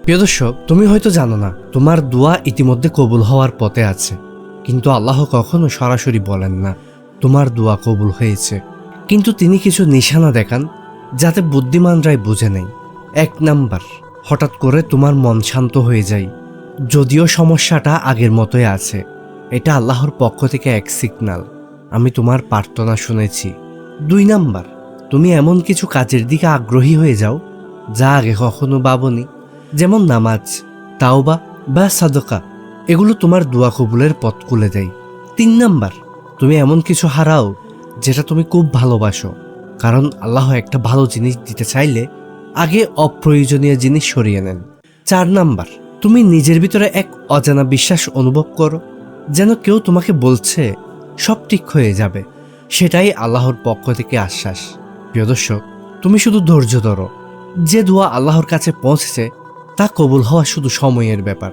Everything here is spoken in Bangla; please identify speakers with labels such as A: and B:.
A: প্রিয় দর্শক, তুমি হয়তো জানো না তোমার দোয়া ইতিমধ্যে কবুল হওয়ার পথে আছে, কিন্তু আল্লাহ কখনো সরাসরি বলেন না তোমার দোয়া কবুল হয়েছে। কিন্তু তিনি কিছু নিশানা দেখান যাতে বুদ্ধিমানরাই বুঝে নেয়। 1 নাম্বার, হঠাৎ করে তোমার মন শান্ত হয়ে যায়, যদিও সমস্যাটা আগের মতোই আছে। এটা আল্লাহর পক্ষ থেকে এক সিগন্যাল, আমি তোমার প্রার্থনা শুনেছি। 2 নাম্বার, তুমি এমন কিছু কাজের দিকে আগ্রহী হয়ে যাও যা আগে কখনো ভাবনি, যেমন নামাজ, তাওবা বা সাদকা। এগুলো তোমার দোয়া কবুলের পথ খুলে দেয়। 3 নাম্বার, তুমি এমন কিছু হারাও যেটা তুমি খুব ভালোবাসো, কারণ আল্লাহ একটা ভালো জিনিস দিতে চাইলে আগে অপ্রয়োজনীয় জিনিস সরিয়ে নেন। 4 নাম্বার, তুমি নিজের ভিতরে এক অজানা বিশ্বাস অনুভব করো, যেন কেউ তোমাকে বলছে সব ঠিক হয়ে যাবে। সেটাই আল্লাহর পক্ষ থেকে আশ্বাস। প্রিয় দর্শক, তুমি শুধু ধৈর্য ধরো। যে দোয়া আল্লাহর কাছে পৌঁছেছে তা কবুল হওয়া শুধু সময়ের ব্যাপার।